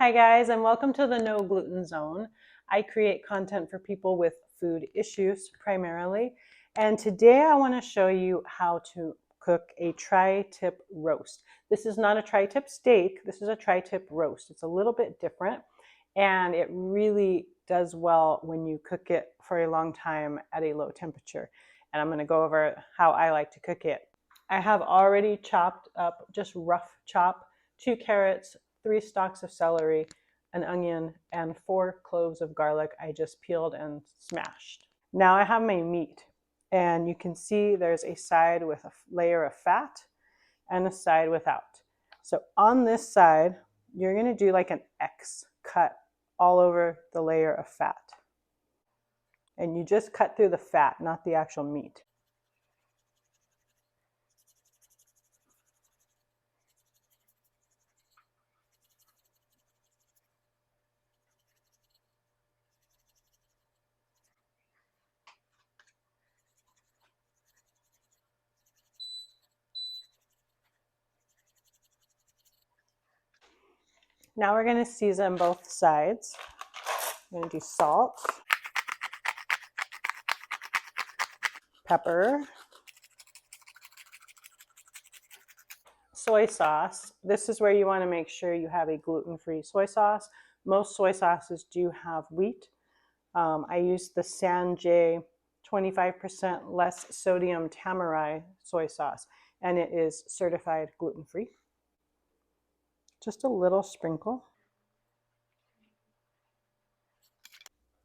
Hi guys, and welcome to the No Gluten Zone. I create content for people with food issues primarily, and today I want to show you how to cook a tri-tip roast. This is not a tri-tip steak, this is a tri-tip roast. It's a little bit different, and it really does well when you cook it for a long time at a low temperature. And I'm going to go over how I like to cook it. I have already chopped up, just rough chop, 2 carrots, 3 stalks of celery, an onion, and 4 cloves of garlic I just peeled and smashed. Now I have my meat, and you can see there's a side with a layer of fat and a side without. So on this side, you're going to do like an X cut all over the layer of fat. And you just cut through the fat, not the actual meat. Now we're going to season both sides. I'm going to do salt, pepper, soy sauce. This is where you want to make sure you have a gluten-free soy sauce. Most soy sauces do have wheat. I use the Sanjay 25% less sodium tamari soy sauce, and it is certified gluten-free. Just a little sprinkle.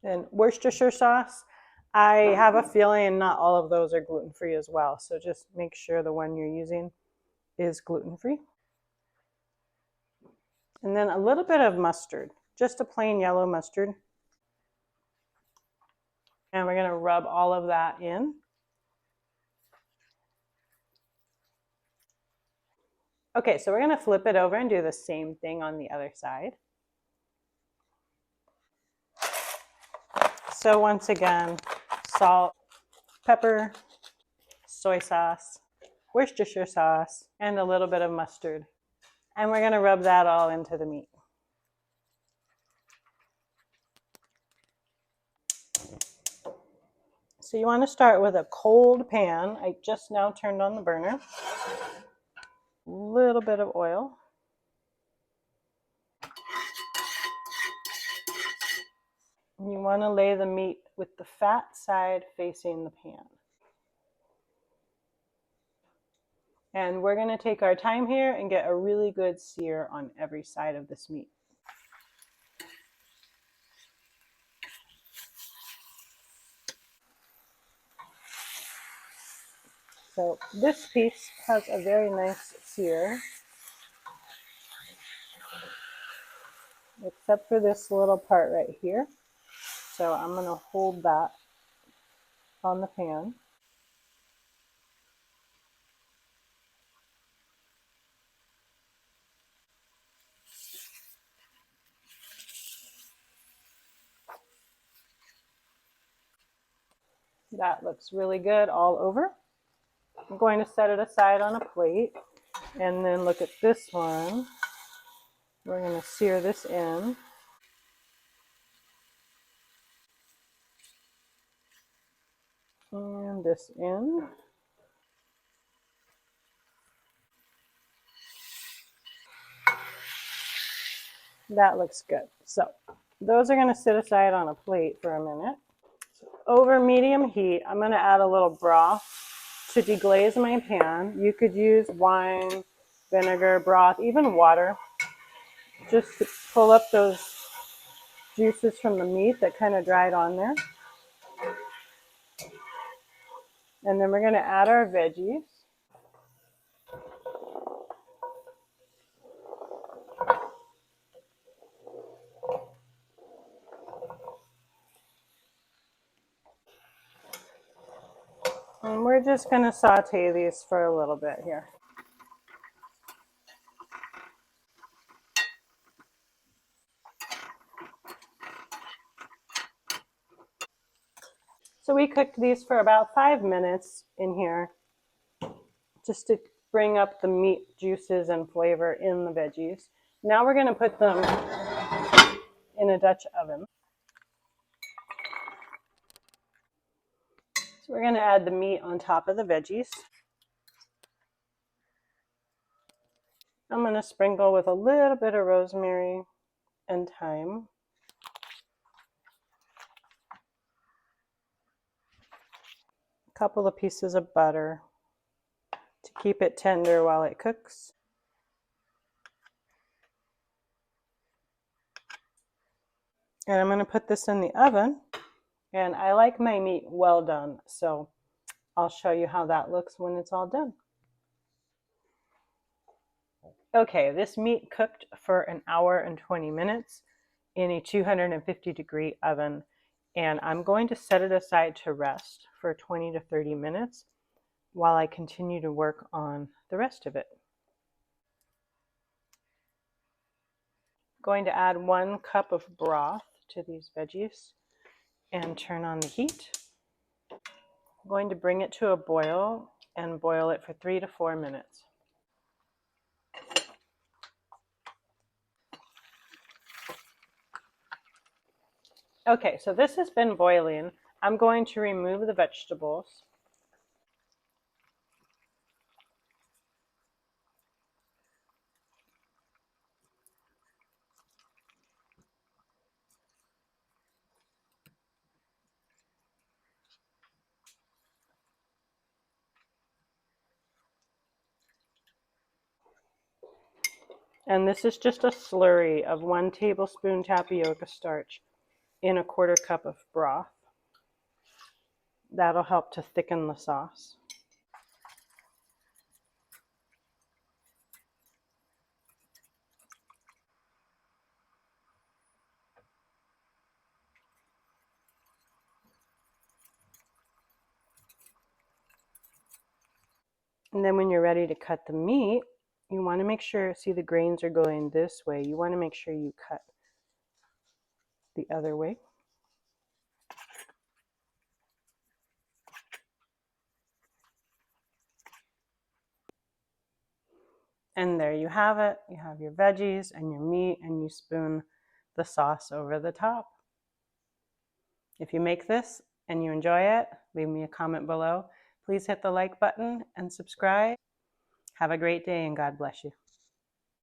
And Worcestershire sauce, I have a feeling not all of those are gluten-free as well, so just make sure the one you're using is gluten-free. And then a little bit of mustard, just a plain yellow mustard. And we're going to rub all of that in. Okay, so we're going to flip it over and do the same thing on the other side. So once again, salt, pepper, soy sauce, Worcestershire sauce, and a little bit of mustard. And we're going to rub that all into the meat. So you want to start with a cold pan. I just now turned on the burner. A little bit of oil. You want to lay the meat with the fat side facing the pan. And we're going to take our time here and get a really good sear on every side of this meat. So this piece has a very nice sear, except for this little part right here. So I'm going to hold that on the pan. That looks really good all over. I'm going to set it aside on a plate, and then look at this one. We're going to sear this in. And this in. That looks good. So those are going to sit aside on a plate for a minute. So over medium heat, I'm going to add a little broth to deglaze my pan. You could use wine, vinegar, broth, even water, just to pull up those juices from the meat that kind of dried on there. And then we're going to add our veggies. And we're just going to saute these for a little bit here. So we cooked these for about 5 minutes in here, just to bring up the meat juices and flavor in the veggies. Now we're going to put them in a Dutch oven. So we're going to add the meat on top of the veggies. I'm going to sprinkle with a little bit of rosemary and thyme. A couple of pieces of butter to keep it tender while it cooks. And I'm going to put this in the oven. And I like my meat well done, so I'll show you how that looks when it's all done. Okay, this meat cooked for an hour and 20 minutes in a 250-degree oven, and I'm going to set it aside to rest for 20 to 30 minutes while I continue to work on the rest of it. I'm going to add 1 cup of broth to these veggies and turn on the heat. I'm going to bring it to a boil and boil it for 3 to 4 minutes. Okay, so this has been boiling. I'm going to remove the vegetables. And this is just a slurry of 1 tablespoon tapioca starch in a 1/4 cup of broth. That'll help to thicken the sauce. And then when you're ready to cut the meat, you want to make sure, see the grains are going this way. You want to make sure you cut the other way. And there you have it. You have your veggies and your meat, and you spoon the sauce over the top. If you make this and you enjoy it, leave me a comment below. Please hit the like button and subscribe. Have a great day and God bless you.